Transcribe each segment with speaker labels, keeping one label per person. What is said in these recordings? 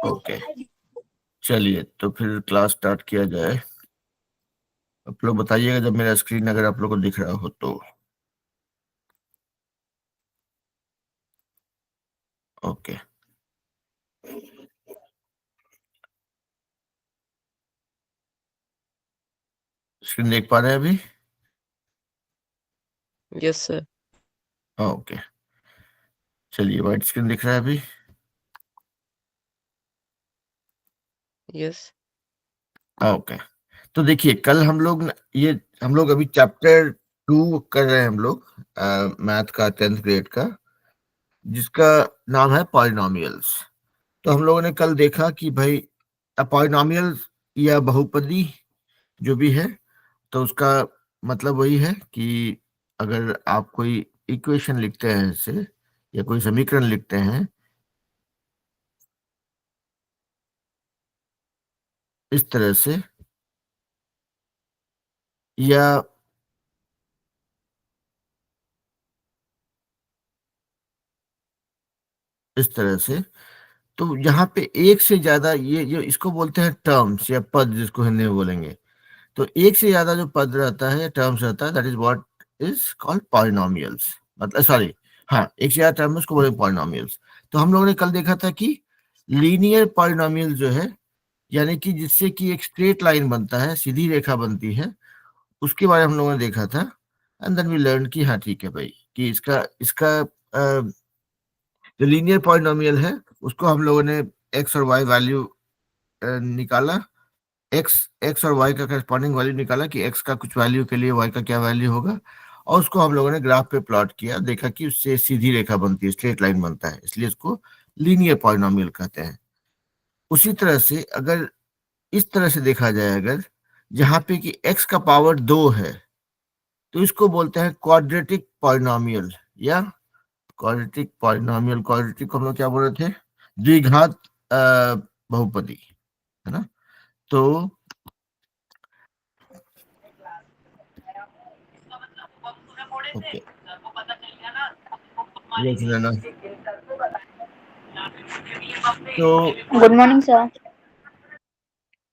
Speaker 1: Okay, चलिए तो फिर क्लास स्टार्ट किया जाए। आप लोग बताइएगा जब मेरा स्क्रीन अगर आप लोग को दिख रहा हो तो। ओके, स्क्रीन देख पा रहे हैं अभी?
Speaker 2: Yes sir.
Speaker 1: ओके, चलिए व्हाइट स्क्रीन दिख रहा है अभी?
Speaker 2: यस।
Speaker 1: ओके, तो देखिए कल हम लोग अभी चैप्टर 2 कर रहे हैं हम लोग, मैथ का 10th ग्रेड का, जिसका नाम है पॉलिनॉमियल्स। तो हम लोगों ने कल देखा कि भाई पॉलिनॉमियल्स या बहुपदी जो भी है, तो उसका मतलब वही है कि अगर आप कोई इक्वेशन लिखते हैं ऐसे, या कोई समीकरण लिखते हैं इस तरह से, या इस तरह से, तो यहाँ पे एक से ज्यादा, ये इसको बोलते हैं टर्म्स या पद, जिसको हिंदी में बोलेंगे। तो एक से ज्यादा जो पद रहता है या टर्म्स रहता है, that is what is called polynomials. मतलब सॉरी, हाँ, एक से ज्यादा टर्म उसको बोलेंगे पॉलिनॉमियल्स। तो हम लोगों ने कल देखा था कि लीनियर पॉलिनॉमियल जो है, यानी कि जिससे कि एक स्ट्रेट लाइन बनता है, सीधी रेखा बनती है, उसके बारे में हम लोगों ने देखा था। एंड देन वी लर्न कि हाँ ठीक है भाई, कि इसका इसका जो लीनियर पॉलिनोमियल है, उसको हम लोगों ने एक्स और वाई वैल्यू निकाला। एक्स एक्स और वाई का करस्पॉन्डिंग वैल्यू निकाला कि एक्स का कुछ वैल्यू के लिए वाई का क्या वैल्यू होगा, और उसको हम लोगों ने ग्राफ पे प्लॉट किया, देखा कि उससे सीधी रेखा बनती है, स्ट्रेट लाइन बनता है, इसलिए इसको लीनियर पॉलिनोमियल कहते हैं। उसी तरह से अगर इस तरह से देखा जाए, अगर जहां पे कि x का पावर 2 है, तो इसको बोलते हैं क्वाड्रेटिक पॉलिनोमियल, या क्वाड्रेटिक पॉलिनोमियल। क्वाड्रेटिक को हम लोग क्या बोल रहे थे? द्विघात बहुपदी, है ना? तो ओके, देख लेना। तो
Speaker 3: good morning sir.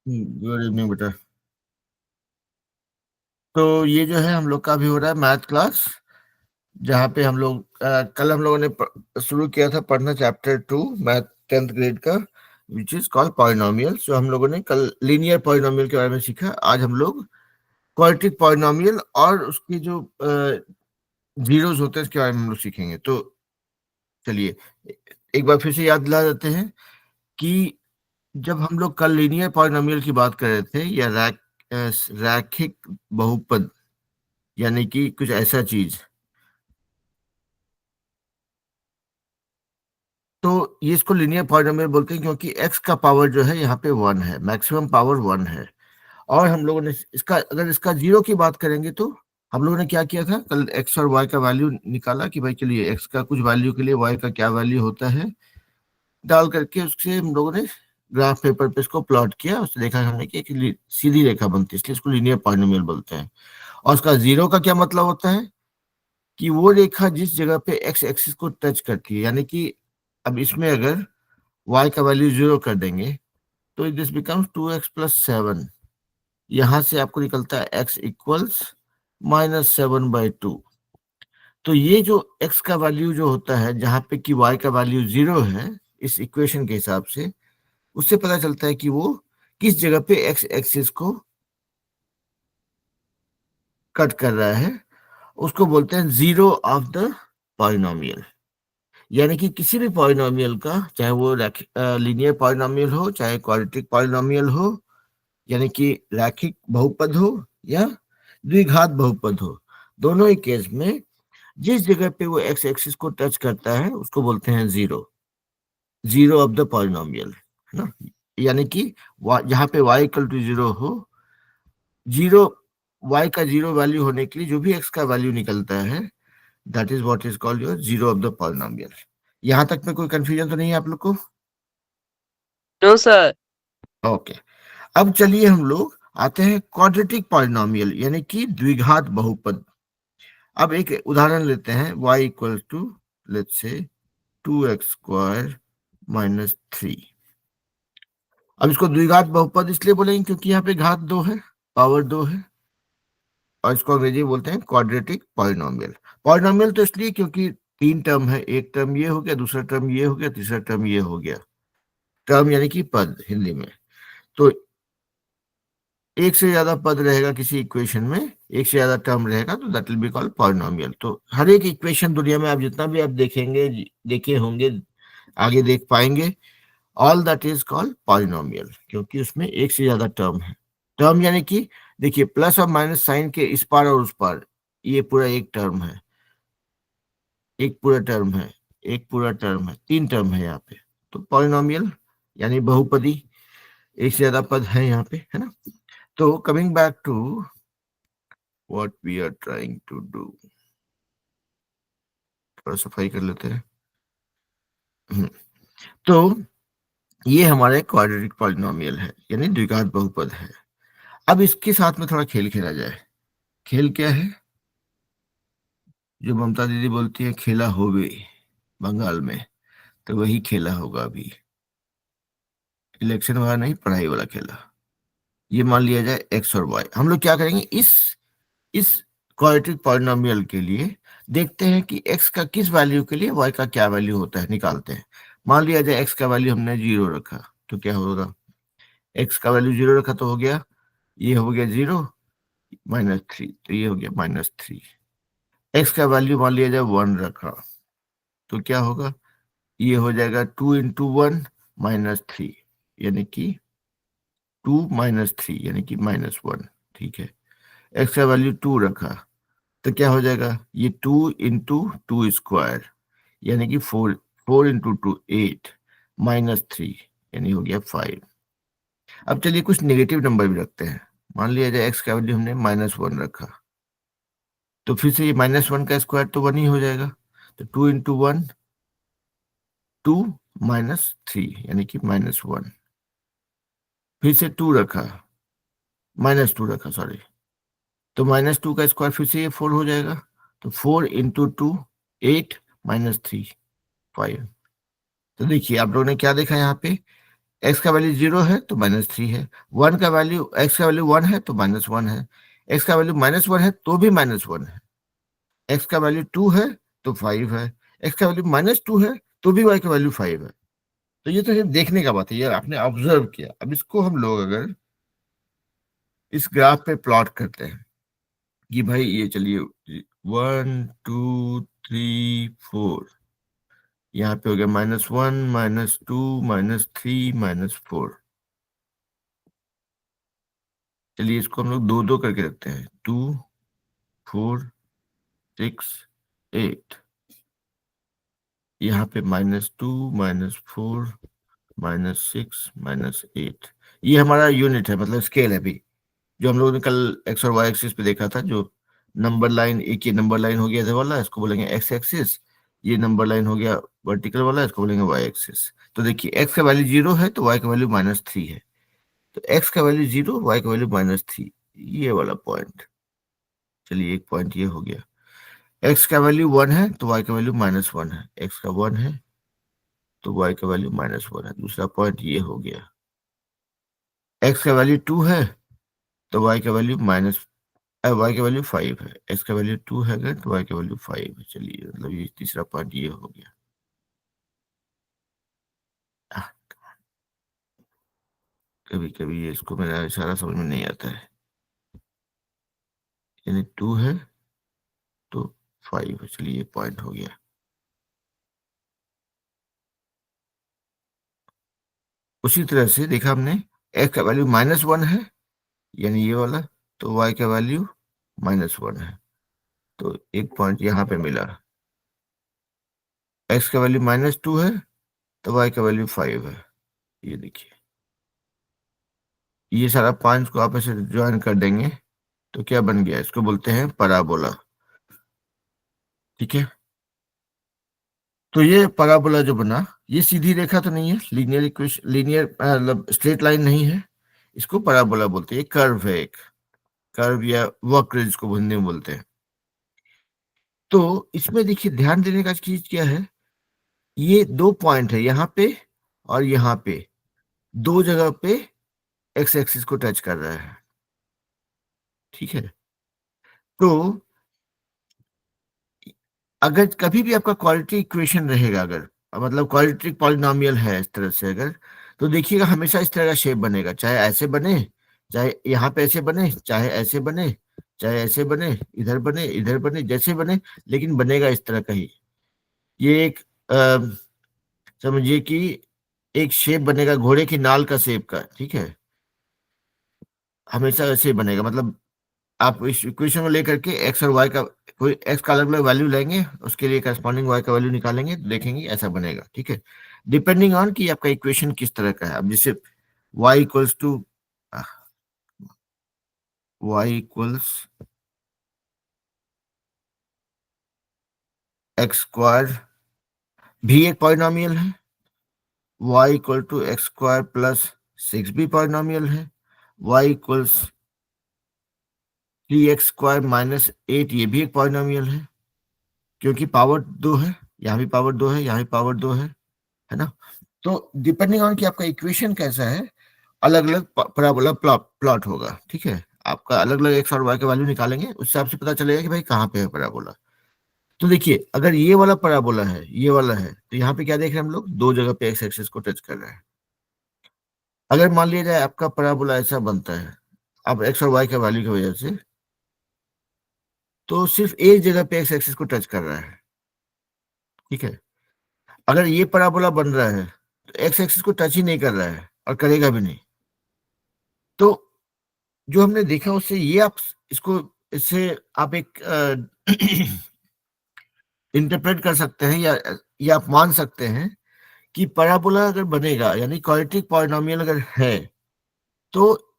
Speaker 1: Good evening बेटा। तो ये जो है हम लोग का भी हो रहा है मैथ क्लास, जहाँ पे हम लोग कल हम लोगों ने शुरू किया था पढ़ना चैप्टर 2 मैथ 10th ग्रेड का, विच इज कॉल्ड पॉलिनोमियल। जो हम लोगों ने कल लीनियर पॉलिनोमियल के बारे में सीखा, आज हम लोग क्वाड्रेटिक पॉलिनोमियल और उसके जो जीरोस होते हैं इसके बारे में हम लोग सीखेंगे। तो चलिए एक बार फिर से याद दिला देते हैं कि जब हम लोग कल लीनियर पॉलिनोमियल की बात कर रहे थे, या रैखिक बहुपद, यानी कि कुछ ऐसा चीज, तो ये इसको लीनियर पॉलिनोमियल बोलते हैं, क्योंकि x का पावर जो है यहाँ पे 1 है, मैक्सिमम पावर 1 है। और हम लोगों ने अगर इसका जीरो की बात करेंगे, तो हम लोगों ने क्या किया था कल? x और y का वैल्यू निकाला कि भाई चलिए x का कुछ वैल्यू के लिए y का क्या वैल्यू होता है, डाल करके उससे हम लोगों ने ग्राफ पेपर पे इसको प्लॉट किया, उससे देखा हमने कि एक सीधी रेखा बनती है, इसलिए इसको लीनियर पॉलिनोमियल बोलते हैं। और उसका जीरो का क्या मतलब होता है? कि वो रेखा जिस जगह पे एक्स एक्सिस को टच करती है, यानी कि अब इसमें अगर y का वैल्यू 0 कर देंगे, तो दिस बिकम्स 2x+7। यहां से आपको निकलता है x इक्वल्स -7/2। तो ये जो x का वैल्यू जो होता है, जहां पे कि y का वैल्यू 0 है, इस इक्वेशन के हिसाब से, उससे पता चलता है कि वो किस जगह पे x एक्सिस को कट कर रहा है। उसको बोलते हैं जीरो ऑफ द पॉलिनोमियल। यानी कि किसी भी पॉलिनोमियल का, चाहे वो लीनियर पॉलिनोमियल हो, चाहे क्वाड्रेटिक पॉलिनोमियल हो, यानी कि रैखिक बहुपद हो या द्विघात बहुपद हो, दोनों ही केस में जिस जगह पे वो एक्स एक्सिस को टच करता है, उसको बोलते हैं zero, zero of the polynomial, है ना? यानी कि जहाँ पे y इक्वल टू 0 हो, जीरो, y का जीरो वैल्यू होने के लिए जो भी x का वैल्यू निकलता है, that is what is called your zero of the polynomial. यहाँ तक में कोई कंफ्यूजन तो नहीं है आप लोग को?
Speaker 2: No sir.
Speaker 1: ओके, अब चलिए हम लोग आते हैं क्वाड्रेटिक पॉलिनोमियल, यानी कि द्विघात बहुपद। अब एक उदाहरण लेते हैं, y equal to let's say 2x² - 3। अब इसको द्विघात बहुपद इसलिए बोलेंगे क्योंकि यहाँ पे घात 2 है, पावर 2 है, और इसको अंग्रेजी में बोलते हैं क्वाड्रेटिक पॉलिनोमियल। पॉलिनोमियल तो इसलिए क्योंकि 3 टर्म है, एक टर्म ये हो गया, दूसरा टर्म ये हो गया, तीसरा टर्म ये हो गया। टर्म यानी कि पद हिंदी में। तो एक से ज्यादा पद रहेगा किसी इक्वेशन में, एक से ज्यादा टर्म रहेगा, तो that will be called polynomial. तो हर एक इक्वेशन दुनिया में आप जितना भी आप देखेंगे, देखे होंगे, आगे देख पाएंगे, all that is called polynomial, क्योंकि उसमें एक से ज्यादा टर्म है। टर्म यानी कि देखिए, प्लस और माइनस साइन के इस पार और उस पार, ये पूरा एक टर्म है, एक पूरा टर्म है, एक पूरा टर्म है, 3 टर्म है यहाँ पे। तो पॉलिनोमियल यानी बहुपदी, एक से ज्यादा पद है यहाँ पे, है ना। तो coming back to what we are trying to do, थोड़ा सफाई कर लेते हैं। तो ये हमारे क्वाड्रेटिक पॉलिनोमियल है, यानी द्विघात बहुपद है। अब इसके साथ में थोड़ा खेल खेला जाए। खेल क्या है? जो ममता दीदी बोलती है खेला होवे बंगाल में, तो वही खेला होगा अभी। इलेक्शन वाला नहीं, पढ़ाई वाला खेला। ये मान लिया जाए एक्स और वाई। हम लोग क्या करेंगे, इस क्वाड्रेटिक पॉलिनोमियल के लिए देखते हैं कि एक्स का किस वैल्यू के लिए वाई का क्या वैल्यू होता है, निकालते हैं। मान लिया जाए एक्स का वैल्यू हमने 0 रखा, तो क्या होगा? एक्स का वैल्यू 0 रखा तो हो गया, ये हो गया 0 -3, तो ये हो गया -3। एक्स का वैल्यू मान लिया जाए 1 रखा, तो क्या होगा? ये हो जाएगा 2 × 1 -3, यानी कि 2 -3 यानी कि -1। ठीक है। एक्स का वैल्यू 2 रखा, तो क्या हो जाएगा? ये 2 × 2 स्क्वायर, यानी कि 4, 4 × 2 8 -3, यानी हो गया 5। अब चलिए कुछ नेगेटिव नंबर भी रखते हैं। मान लिया जाए एक्स का वैल्यू हमने -1 रखा, तो फिर से ये -1 का स्क्वायर तो 1 ही हो जाएगा। तो 2 × 1 2 -3 यानी कि -1। फिर से 2 रखा, -2 रखा, सॉरी, तो -2 का स्क्वायर फिर से ये 4 हो जाएगा। तो 4 × 2 8 -3 5। तो देखिए आप लोगों ने क्या देखा यहाँ पे, एक्स का वैल्यू 0 है तो -3 है, 1 का वैल्यू, एक्स का वैल्यू 1 है तो -1 है, एक्स का वैल्यू -1 है तो भी -1 है, एक्स का वैल्यू 2 है तो 5 है, एक्स का वैल्यू -2 है तो भी वाई का वैल्यू 5 है। तो ये तो सिर्फ देखने का बात है, ये आपने ऑब्जर्व किया। अब इसको हम लोग अगर इस ग्राफ पे प्लॉट करते हैं कि भाई ये चलिए 1 2 3 4, यहाँ पे हो गया -1 -2 -3 -4। चलिए इसको हम लोग 2 2 करके रखते हैं, 2 4 6 8। यहाँ पे -2 -4 -6 -8, ये हमारा यूनिट है, मतलब स्केल है अभी, जो हम लोगों ने कल एक्स और वाई एक्सिस पे देखा था। जो नंबर लाइन, एक ये नंबर लाइन हो गया इधर वाला, इसको बोलेंगे एक्स एक्सिस। ये नंबर लाइन हो गया वर्टिकल वाला, इसको बोलेंगे वाई एक्सिस। तो देखिए एक्स का वैल्यू 0 है तो वाई का वैल्यू -3 है, तो एक्स का वैल्यू 0, वाई का वैल्यू -3, ये वाला पॉइंट। चलिए एक पॉइंट ये हो गया। एक्स का वैल्यू 1 है तो वाई का वैल्यू -1 है, एक्स का 1 है तो वाई का वैल्यू -1 है, दूसरा पॉइंट ये हो गया। एक्स का वैल्यू 2 है तो वाई का वैल्यू वाई का वैल्यू 5 है, एक्स का वैल्यू 2 है अगर तो वाई का वैल्यू 5 है। चलिए मतलब ये तीसरा पॉइंट ये हो गया। कभी कभी ये इसको मेरा इशारा समझ में नहीं आता है, यानी 2 है तो 5 है। चलिए ये पॉइंट हो गया। उसी तरह से देखा हमने, एक्स का वैल्यू -1 है, यानी ये वाला, तो वाई का वैल्यू -1 है, तो एक पॉइंट यहाँ पे मिला। एक्स का वैल्यू -2 है तो वाई का वैल्यू 5 है, ये देखिए। ये सारा 5 को आप ऐसे ज्वाइन कर देंगे तो क्या बन गया, इसको बोलते हैं पराबोला। ठीक है। तो ये पराबोला जो बना, ये सीधी रेखा तो नहीं है, लीनियर इक्वेशन, लीनियर मतलब स्ट्रेट लाइन नहीं है, इसको पराबोला बोलते हैं। ये कर्व है, एक कर्व या वक्र जिसको हिंदी में बोलते हैं। तो इसमें देखिए ध्यान देने का चीज क्या है, ये 2 पॉइंट है यहाँ पे और यहाँ पे, दो जगह पे एक्स एक्सिस को टच कर रहा है, ठीक है। तो अगर कभी भी आपका क्वाड्रेटिक इक्वेशन रहेगा, अगर मतलब क्वाड्रेटिक पॉलिनोमियल है इस तरह से अगर, तो देखिएगा हमेशा इस तरह का शेप बनेगा, चाहे ऐसे बने, चाहे यहाँ पे ऐसे बने, चाहे ऐसे बने, चाहे ऐसे बने, इधर बने, इधर बने, जैसे बने, लेकिन बनेगा इस तरह का ही। ये एक समझिए कि एक शेप बनेगा घोड़े की नाल का शेप का, ठीक है। हमेशा ऐसे ही बनेगा, मतलब आप इस इक्वेशन को लेकर के एक्स और वाई का कोई एक्स का अलग अलग वैल्यू लेंगे, उसके लिए करस्पॉन्डिंग वाई का वैल्यू निकालेंगे, तो देखेंगे ऐसा बनेगा, ठीक है। डिपेंडिंग ऑन कि आपका इक्वेशन किस तरह का है। अब जैसे y equals to y equals x square भी एक पॉलिनोमियल है, y equal to x square plus 6 भी पॉलिनोमियल है, Y equals 3x square minus 8 ये भी एक पॉलिनोमियल है, क्योंकि पावर 2 है, यहाँ भी पावर 2 है, यहाँ भी पावर 2 है ना। तो डिपेंडिंग ऑन कि आपका इक्वेशन कैसा है, अलग अलग पैराबोला प्लॉट होगा, ठीक है। आपका अलग अलग एक्स और वाई का वैल्यू निकालेंगे, उससे आपसे पता चलेगा कि भाई कहाँ पे है पैराबोला। तो देखिए अगर ये वाला पैराबोला है, ये वाला है, तो यहाँ पे क्या देख रहे हैं हम लोग, दो जगह पे एक्स एक्सिस को टच कर रहा है। अगर मान लिया जाए आपका पैराबोला ऐसा बनता है, अब एक्स और वाई का वैल्यू की वजह से, तो सिर्फ एक जगह पे एक्स एक्सिस को टच कर रहा है, ठीक है। अगर ये पैराबोला बन रहा है तो एक्स एक्सिस को टच ही नहीं कर रहा है और करेगा भी नहीं। तो जो हमने देखा उससे ये आप इसको, इससे आप एक इंटरप्रेट कर सकते हैं, या आप मान सकते हैं कि पैराबोला अगर बनेगा, यानी क्वाड्रेटिक पॉलिनोमियल अगर है, तो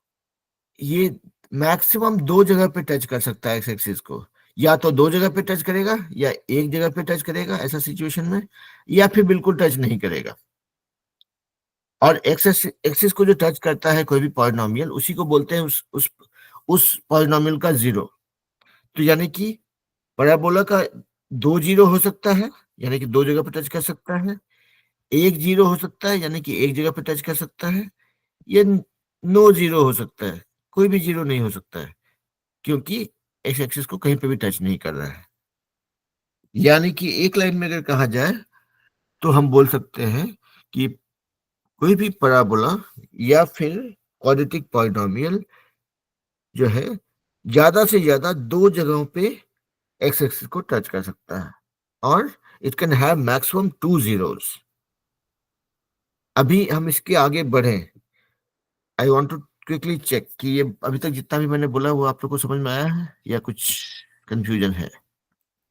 Speaker 1: ये मैक्सिमम दो जगह पे टच कर सकता है एक्स एक्सिस को। या तो दो जगह पे टच करेगा, या एक जगह पे टच करेगा ऐसा सिचुएशन में, या फिर बिल्कुल टच नहीं करेगा। और एक्स एक्सिस को जो टच करता है कोई भी पॉलिनोमियल, उसी को बोलते हैं उस पॉलिनोमियल का जीरो। तो यानी कि पैराबोला का दो जीरो हो सकता है, यानी कि दो जगह पे टच कर सकता है, एक जीरो हो सकता है, यानी कि एक जगह पे टच कर सकता है, या नो जीरो हो सकता है, कोई भी जीरो नहीं हो सकता है, क्योंकि एक्स एक्सिस को कहीं पे भी टच नहीं कर रहा है। यानी कि एक लाइन में अगर कहा जाए तो हम बोल सकते हैं कि कोई भी पैराबोला या फिर क्वाड्रेटिक पॉलिनोमियल जो है, ज्यादा से ज्यादा दो जगहों पे एक्स एक्सिस को टच कर सकता है, और it can have maximum two zeros. अभी हम इसके आगे बढ़े, I want to quickly check कि ये अभी तक जितना भी मैंने बोला वो आप लोग को समझ में आया है या कुछ कंफ्यूजन है।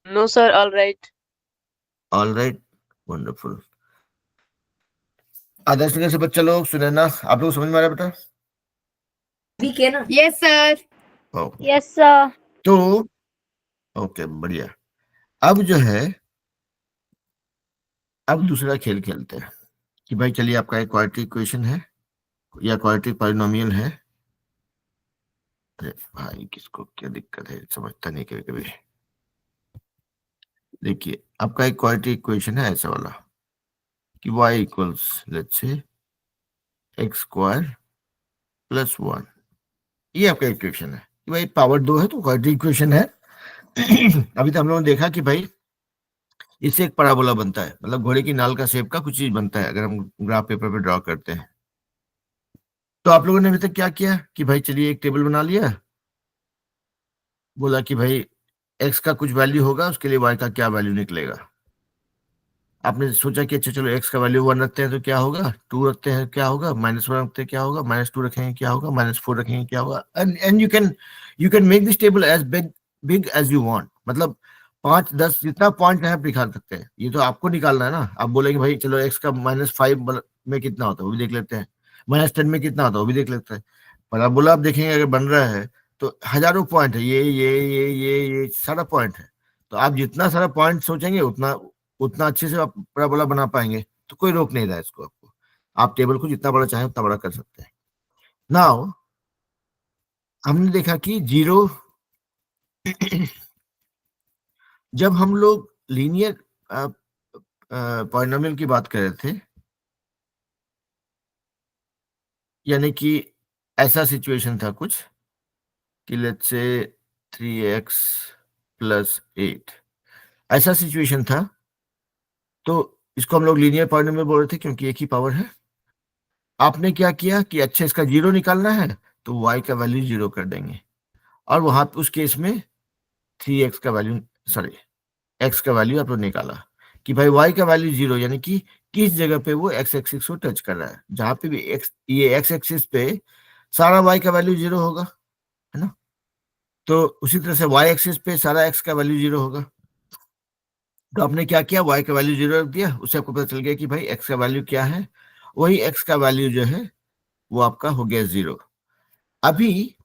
Speaker 2: No, sir. All right.
Speaker 1: All right, wonderful. Adarsh Nagar से बच्चा लोग सुने ना, आप लोग समझ में आ रहा है बेटा?
Speaker 3: ठीक है ना? Yes sir.
Speaker 1: Okay,
Speaker 3: yes sir.
Speaker 1: तो ओके बढ़िया। अब जो है, अब दूसरा खेल खेलते हैं कि भाई चलिए आपका एक क्वाड्रेटिक इक्वेशन है या क्वाड्रेटिक पॉलिनोमियल है। अरे भाई किसको क्या दिक्कत है, समझता नहीं कभी कभी। देखिए आपका एक क्वाड्रेटिक इक्वेशन है ऐसा वाला कि y equals let's say x square plus 1, ये आपका इक्वेशन है कि भाई पावर 2 है तो क्वाड्रेटिक इक्वेशन है। अभी तो हम लोगों ने देखा कि भाई इससे एक पैराबोला बनता है, मतलब घोड़े की नाल का शेप का कुछ चीज बनता है अगर हम ग्राफ पेपर पे ड्रॉ करते हैं। तो आप लोगों ने अभी तक क्या किया कि भाई चलिए एक टेबल बना लिया, बोला कि भाई एक्स का कुछ वैल्यू होगा, उसके लिए वाई का क्या वैल्यू निकलेगा। आपने सोचा कि अच्छा चलो एक्स का वैल्यू 1 रखते हैं तो क्या होगा, 2 रखते हैं क्या होगा, -1 रखते हैं क्या होगा, -2 रखेंगे क्या होगा, -4 रखेंगे क्या होगा। And you can make this table as big as you want, मतलब 5 10 जितना पॉइंट है आप निकाल सकते हैं। ये तो आपको निकालना है ना, आप बोलेंगे भाई चलो एक्स का -5 में कितना होता है वो भी देख लेते हैं, -10 में कितना होता है वो भी देख लेते हैं। पैराबोला आप देखेंगे अगर बन रहा है तो हजारों पॉइंट है, ये सारा पॉइंट है। तो आप जितना सारा पॉइंट सोचेंगे उतना उतना अच्छे से आप पैराबोला बना पाएंगे। तो कोई रोक नहीं रहा है इसको, आपको आप टेबल को जितना बड़ा चाहें उतना बड़ा कर सकते हैं। नाउ हमने देखा कि जीरो जब हम लोग लीनियर पॉलिनोमियल की बात कर रहे थे, यानी कि ऐसा सिचुएशन था कुछ कि लेट्स से 3x प्लस 8, ऐसा सिचुएशन था। तो इसको हम लोग लीनियर पॉलिनोमियल बोल रहे थे क्योंकि एक ही पावर है। आपने क्या किया कि अच्छा इसका जीरो निकालना है तो y का वैल्यू जीरो कर देंगे, और वहां पे उस केस में 3x का वैल्यू, सॉरी x का वैल्यू आप लोग निकाला कि भाई y का वैल्यू जीरो, यानी कि किस जगह पे वो x एक्सिस को टच कर रहा है। जहां पे भी x, ये x एक्सिस पे सारा y का वैल्यू जीरो होगा, है ना। तो उसी तरह से y एक्सिस पे सारा x का वैल्यू जीरो होगा। तो आपने क्या किया, y का वैल्यू जीरो रख दिया, उससे आपको पता चल गया कि भाई x का वैल्यू क्या है। वही x का वैल्यू जो है वो आपका हो गया जीरो। अभी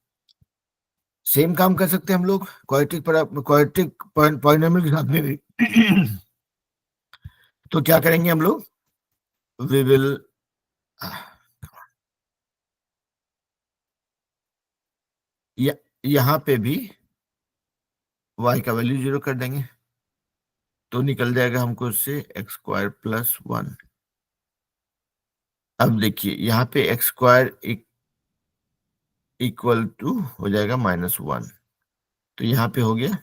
Speaker 1: सेम काम कर सकते हैं हम लोग क्वाड्रेटिक पॉलिनोमियल के साथ में भी। तो क्या करेंगे हम लोग, वी विल यहां पे भी y का वैल्यू जीरो कर देंगे, तो निकल जाएगा हमको उससे एक्स स्क्वायर प्लस वन। अब देखिए यहाँ पे एक्स स्क्वायर इक्वल टू हो जाएगा माइनस वन, तो यहाँ पे हो गया।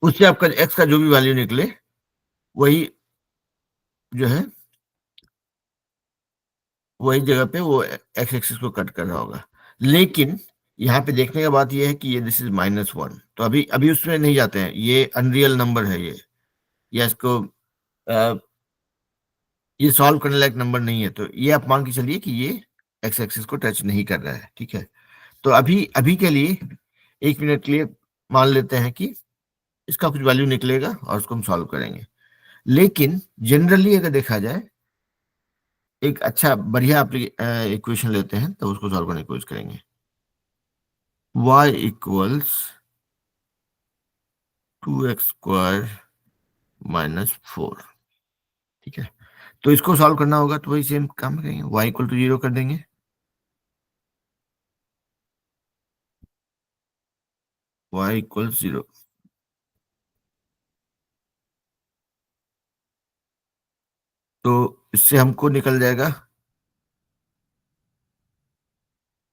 Speaker 1: उससे आपका एक्स का जो भी वैल्यू निकले वही जो है वही जगह पे वो एक्स एक्सिस को कट कर रहा होगा। लेकिन यहाँ पे देखने का बात यह है कि ये दिस इज माइनस वन, तो अभी अभी उसमें नहीं जाते हैं, ये अनरियल नंबर है ये, या इसको ये सॉल्व करने लायक नंबर नहीं है। तो ये आप मान के चलिए कि ये एक्स एक्सिस को टच नहीं कर रहा है, ठीक है। तो अभी अभी के लिए 1 मिनट के लिए मान लेते हैं कि इसका कुछ वैल्यू निकलेगा और उसको हम सॉल्व करेंगे। लेकिन जनरली अगर देखा जाए, एक अच्छा बढ़िया इक्वेशन लेते हैं तो उसको सॉल्व करने की कोशिश करेंगे। y equals 2x square minus 4, ठीक है। तो इसको सॉल्व करना होगा तो वही सेम काम करेंगे, y इक्वल टू जीरो कर देंगे, y इक्वल्स जीरो। तो इससे हमको निकल जाएगा,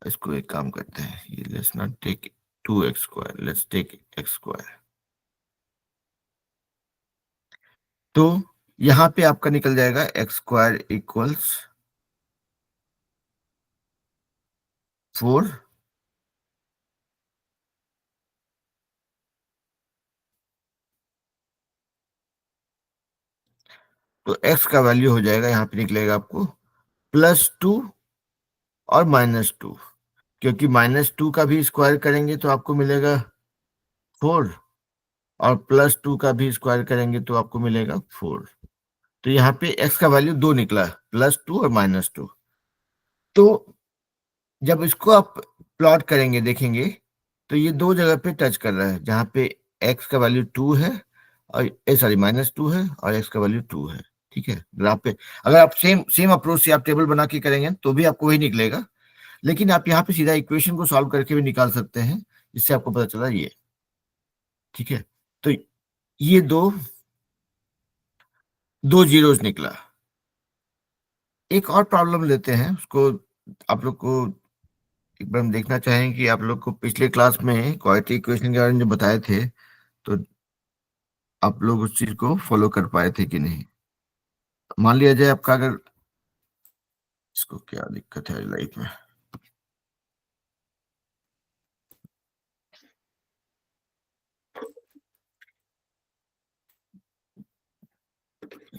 Speaker 1: इसको एक काम करते हैं, ये let's not take 2x square, let's take x square. तो यहां पे आपका निकल जाएगा एक्स स्क्वायर इक्वल्स 4, तो x का वैल्यू हो जाएगा, यहाँ पे निकलेगा आपको +2 और -2, क्योंकि -2 का भी स्क्वायर करेंगे तो आपको मिलेगा 4, और +2 का भी स्क्वायर करेंगे तो आपको मिलेगा 4। तो यहाँ पे x का वैल्यू 2 निकला, +2 और -2। तो जब इसको आप प्लॉट करेंगे देखेंगे तो ये दो जगह पे टच कर रहा है, जहाँ पे x का वैल्यू 2 है और सॉरी -2 है और x का वैल्यू 2 है, ठीक है। ग्राफ पे अगर आप सेम सेम अप्रोच से आप टेबल बना के करेंगे तो भी आपको वही निकलेगा। लेकिन आप यहाँ पे सीधा इक्वेशन को सॉल्व करके भी निकाल सकते हैं, जिससे आपको पता चला ये, ठीक है। तो ये दो दो जीरोस निकला। एक और प्रॉब्लम लेते हैं, उसको आप लोग को एक बार हम देखना चाहेंगे कि आप लोग को पिछले क्लास में क्वाड्रेटिक इक्वेशन के बारे में जो बताए थे, तो आप लोग उस चीज को फॉलो कर पाए थे कि नहीं। मान लिया जाए आपका, अगर इसको क्या दिक्कत है लाइफ में,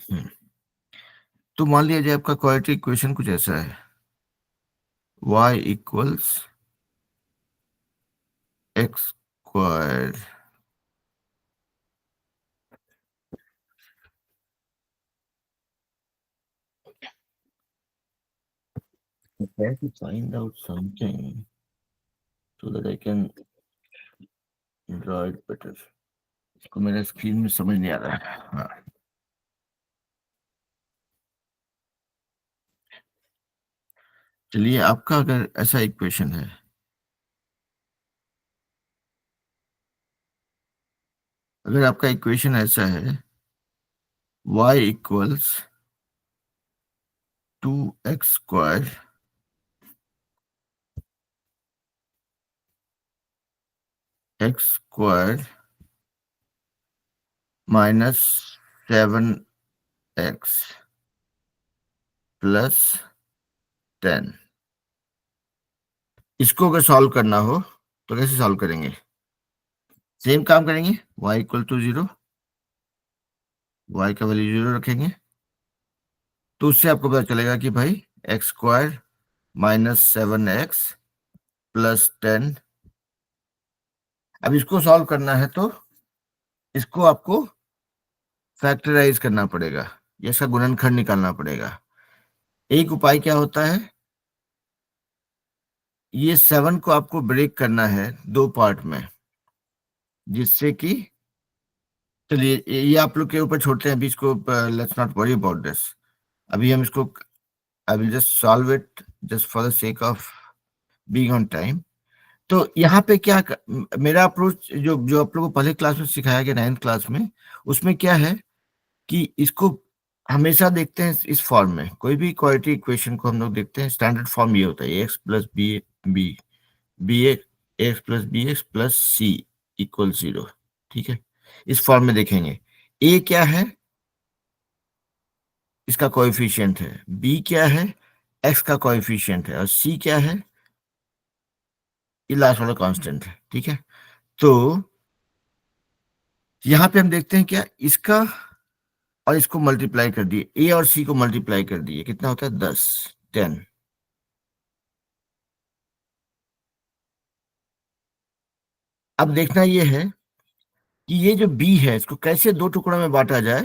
Speaker 1: हम्म, तो मान लिया जाए आपका क्वाड्रेटिक इक्वेशन कुछ ऐसा है, y equals x square try to find out something so that I can draw it better। इसको मेरे स्क्रीन में समझ नहीं आ रहा है। हाँ, चलिए आपका अगर ऐसा इक्वेशन है, अगर आपका इक्वेशन ऐसा है y equals 2 x square minus 7x plus 10। इसको अगर सॉल्व करना हो तो कैसे सॉल्व करेंगे? सेम काम करेंगे, y इक्वल टू 0, y का वैल्यू 0 रखेंगे, तो उससे आपको पता चलेगा कि भाई x square minus 7x plus 10। अब इसको सॉल्व करना है तो इसको आपको फैक्टराइज करना पड़ेगा, या इसका गुणनखंड निकालना पड़ेगा। एक उपाय क्या होता है, ये 7 को आपको ब्रेक करना है दो पार्ट में, जिससे कि चलिए ये आप लोग के ऊपर छोड़ते हैं, अभी इसको let's not worry about this. अभी हम इसको I will just solve it just for the sake of being on time. तो यहाँ पे मेरा अप्रोच जो जो आप लोगों को पहले क्लास में सिखाया गया 9th क्लास में, उसमें क्या है कि इसको हमेशा देखते हैं इस फॉर्म में। कोई भी क्वाड्रेटिक इक्वेशन को हम लोग देखते हैं, स्टैंडर्ड फॉर्म ये होता है x plus b b b x plus b x plus c equal 0। ठीक है, इस फॉर्म में देखेंगे। ए क्या है, इसका कोएफिशिएंट है, बी क्या है, एक्स का कोएफिशिएंट है, और सी क्या है, ये लास्ट वाला कांस्टेंट है। ठीक है, तो यहां पे हम देखते हैं क्या, इसका और इसको मल्टीप्लाई कर दिए, ए और सी को मल्टीप्लाई कर दिए, कितना होता है 10 10। अब देखना ये है कि ये जो बी है इसको कैसे दो टुकड़ों में बांटा जाए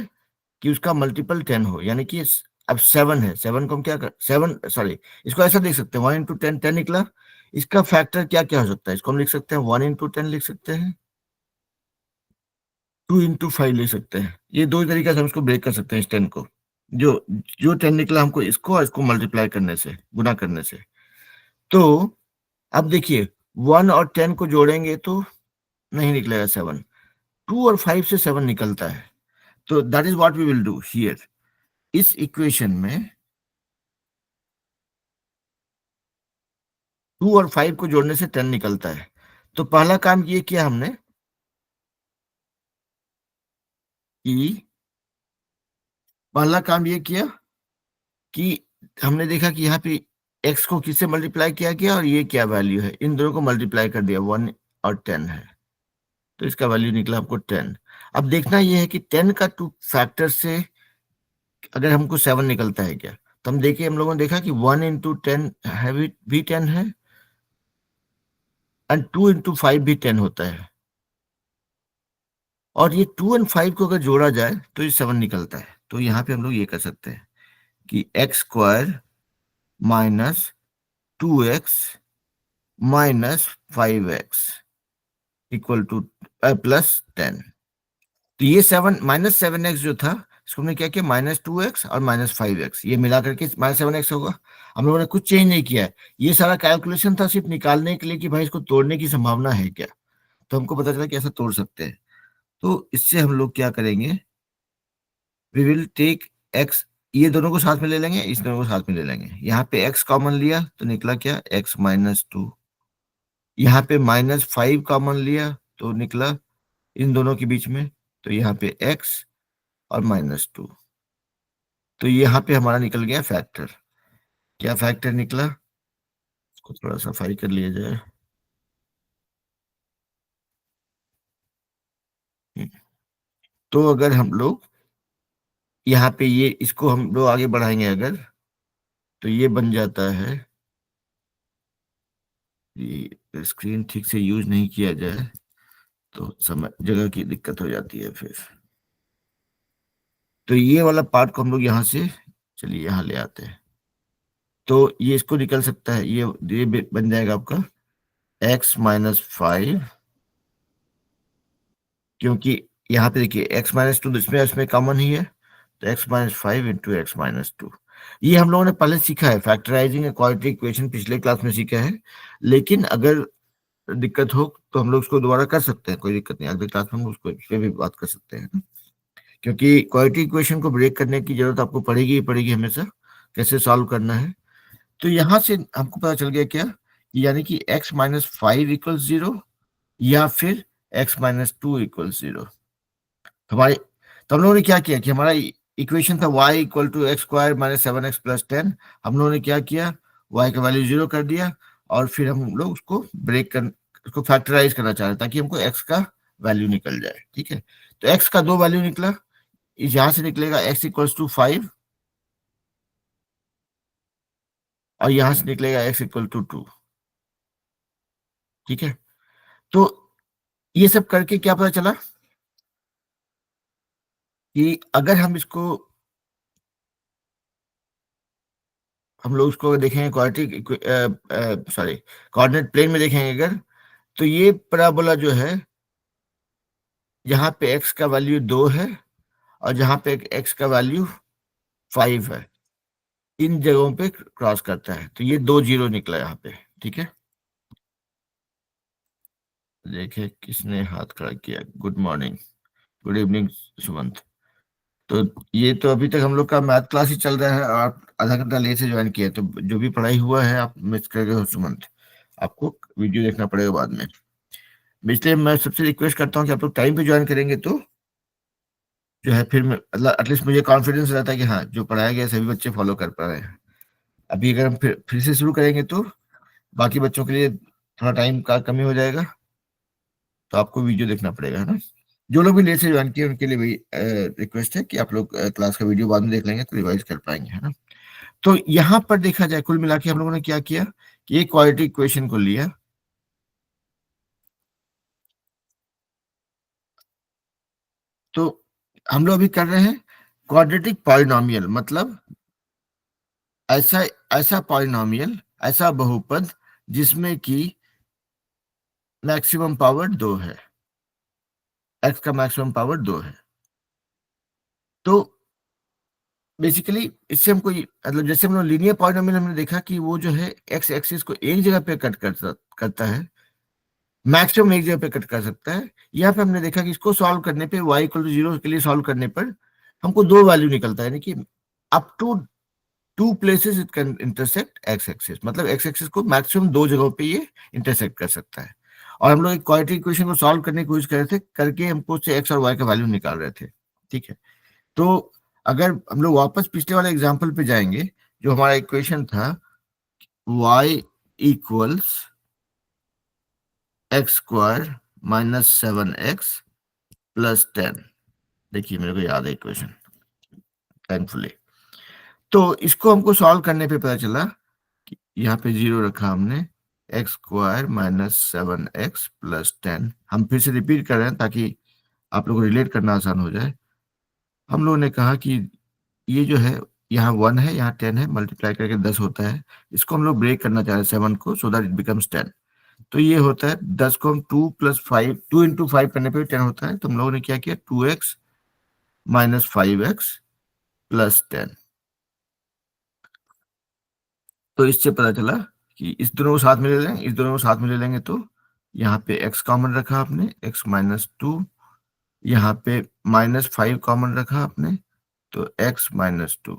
Speaker 1: कि उसका मल्टीपल 10 हो, यानी कि अब 7 है, 7 को हम क्या कर 7 सॉरी, इसको ऐसा देख सकते हैं 1 इंटू 10 10 निकला। इसका फैक्टर क्या क्या हो सकता है, इसको हम लिख सकते हैं 1 इंटू 10 लिख सकते हैं, 2 इंटू 5 लिख सकते हैं। ये दो तरीके से हम इसको ब्रेक कर सकते हैं इस 10 को, जो जो 10 निकला हमको इसको और इसको मल्टीप्लाई करने से, गुना करने से। तो अब देखिए 1 और 10 को जोड़ेंगे तो नहीं निकलेगा 7, 2 और 5 से 7 निकलता है। तो that is what we will do here. इस इक्वेशन में 2 और 5 को जोड़ने से 10 निकलता है। तो पहला काम ये किया हमने कि हमने देखा कि यहाँ पे x को किससे मल्टीप्लाई किया गया और ये क्या वैल्यू है, इन दोनों को मल्टीप्लाई कर दिया, 1 और 10 है, तो इसका वैल्यू निकला आपको 10। अब देखना ये है कि 10 का 2 फैक्टर से अगर हमको 7 निकलता है क्या, तो हम लोगों ने देखा कि 1 इंटू 10 है भी 10 है, एंड 2 इंटू 5 भी 10 होता है, और ये 2 एंड 5 को अगर जोड़ा जाए तो ये 7 निकलता है। तो यहाँ पे हम लोग ये कर सकते हैं कि x square minus 2x minus 5x equal two plus 10। तो ये 7 -7x जो था, इसको हमने क्या किया, -2x और -5x, ये मिला करके -7x होगा। हम लोगों ने कुछ चेंज नहीं किया है, ये सारा कैलकुलेशन था सिर्फ निकालने के लिए कि भाई इसको तोड़ने की संभावना है क्या। तो हमको पता चला कि ऐसा तोड़ सकते हैं। तो इससे हम लोग क्या करेंगे, वी विल टेक x, ये दोनों को साथ में ले लेंगे, इस दोनों को साथ में ले लेंगे। यहाँ पे x कॉमन लिया तो निकला क्या, x -2। यहाँ पे -5 कॉमन लिया तो निकला इन दोनों के बीच में, तो यहाँ पे x और -2। तो यहाँ पे हमारा निकल गया फैक्टर। क्या फैक्टर निकला, इसको थोड़ा सफाई कर लिया जाए। तो अगर हम लोग यहाँ पे ये इसको हम लोग आगे बढ़ाएंगे अगर, तो ये बन जाता है, ये स्क्रीन ठीक से यूज नहीं किया जाए तो समय जगह की दिक्कत हो जाती है फिर। तो ये वाला पार्ट को हम लोग यहाँ से चलिए यहाँ ले आते हैं, तो ये इसको निकल सकता है, ये बन जाएगा आपका x -5, क्योंकि यहाँ पे देखिए x -2 इसमें कॉमन ही है, तो x -5 इंटू x -2। ये हम लोगों ने पहले सीखा है, फैक्टराइजिंग क्वाड्रेटिक इक्वेशन पिछले क्लास में सीखा है। लेकिन अगर दिक्कत हो तो हम लोग उसको दोबारा कर सकते हैं, कोई दिक्कत नहीं, अगले क्लास में हम उसको इस पे भी बात कर सकते हैं। क्योंकि क्वाड्रेटिक इक्वेशन को ब्रेक करने की जरूरत आपको पड़ेगी ही पड़ेगी हमेशा, कैसे सॉल्व करना है। तो यहां से हमको पता चल गया क्या, यानी कि x माइनस 5 इक्वल 0 या फिर x माइनस 2 इक्वल 0। हमारे तो हम लोगों ने क्या किया कि हमारा इक्वेशन था y equal to x square minus 7x plus 10। हम लोगों ने क्या किया, y का वैल्यू 0 कर दिया और फिर हम लोग उसको उसको फैक्टराइज करना चाह रहे हैं ताकि हमको x का वैल्यू निकल जाए। ठीक है, तो x का दो वैल्यू निकला, यहां से निकलेगा x इक्वल्स टू 5 और यहां से निकलेगा x इक्वल टू 2। ठीक है, तो ये सब करके क्या पता चला कि अगर हम लोग उसको देखेंगे क्वाड्रेटिक सॉरी कोऑर्डिनेट प्लेन में देखेंगे अगर, तो ये पैराबोला जो है यहाँ पे x का वैल्यू 2 है और जहाँ पे x का वैल्यू 5 है, इन जगहों पे क्रॉस करता है, तो ये 2 जीरो निकला यहाँ पे। ठीक है, देखिए किसने हाथ खड़ा किया। Good morning, good evening Sumant. तो ये तो अभी तक हम लोग का मैथ क्लास ही चल रहा है और आप आधा घंटा लेट से ज्वाइन किए, तो जो भी पढ़ाई हुआ है आप मिस कर गए हो सुमंत, आपको वीडियो देखना पड़ेगा बाद में। इसलिए मैं सबसे रिक्वेस्ट करता हूँ कि आप लोग टाइम पे ज्वाइन करेंगे तो जो है फिर मतलब एटलीस्ट मुझे कॉन्फिडेंस रहता है कि हाँ जो पढ़ाया गया सभी बच्चे फॉलो कर पा रहे हैं। अभी अगर हम फिर से शुरू करेंगे तो बाकी बच्चों के लिए थोड़ा टाइम का कमी हो जाएगा, तो आपको वीडियो देखना पड़ेगा, है ना। जो लोग भी लेट से ज्वाइन किए उनके लिए भी रिक्वेस्ट है कि आप लोग क्लास का वीडियो बाद में देख लेंगे तो रिवाइज कर पाएंगे, है ना। तो यहाँ पर देखा जाए कुल मिला के हम लोगों ने क्या किया कि एक क्वाड्रेटिक इक्वेशन को लिया, तो हम लोग अभी कर रहे हैं क्वाड्रेटिक पॉलिनोमियल, मतलब ऐसा ऐसा पॉलिनोमियल, ऐसा बहुपद जिसमें कि मैक्सिमम पावर 2 है, x का मैक्सिमम पावर 2 है। तो बेसिकली इससे हमको मतलब जैसे हम लोग लीनियर पॉलिनोमियल हमने देखा कि वो जो है x एक्सिस को एक जगह पे कट करता है, मैक्सिमम एक जगह पे कट कर सकता है। यहाँ पे हमने देखा कि इसको सॉल्व करने पे y इक्वल टू 0 के लिए सॉल्व करने पर हमको दो वैल्यू निकलता है, यानी कि up to 2 places it can intersect x axis, मतलब x एक्सिस को मैक्सिमम दो जगहों पे ये इंटरसेक्ट कर सकता है। और हम लोग एक क्वाड्रेटिक इक्वेशन को सॉल्व करने की कोशिश कर रहे थे, करके हमको उससे x और y का वैल्यू निकाल रहे थे। ठीक है, तो अगर हम लोग वापस पिछले वाले एग्जाम्पल पे जाएंगे, जो हमारा इक्वेशन था y equals x square minus 7x plus 10, देखिए मेरे को याद है इक्वेशन थैंकफुली। तो इसको हमको सॉल्व करने पे पता चला कि यहाँ पे 0 रखा हमने, x square minus 7x plus 10। हम फिर से रिपीट कर रहे हैं ताकि आप लोगों को रिलेट करना आसान हो जाए। हम लोगों ने कहा कि ये जो है यहाँ 1 है, यहाँ 10 है, मल्टीप्लाई करके 10 होता है। इसको हम लोग ब्रेक करना चाह रहे हैं 7 को, सो दैट इट बिकम्स 10। तो ये होता है 10 को हम 2 प्लस 5 2 इंटू 5 करने पे 10 होता है। तो हम लोगों ने क्या किया, 2x माइनस 5x प्लस 10। तो इससे पता चला कि इस दोनों को साथ में ले लेंगे, इस दोनों को साथ में ले लेंगे तो यहाँ पे x कॉमन रखा आपने, x माइनस 2, यहाँ पे माइनस 5 कॉमन रखा आपने, तो x माइनस 2,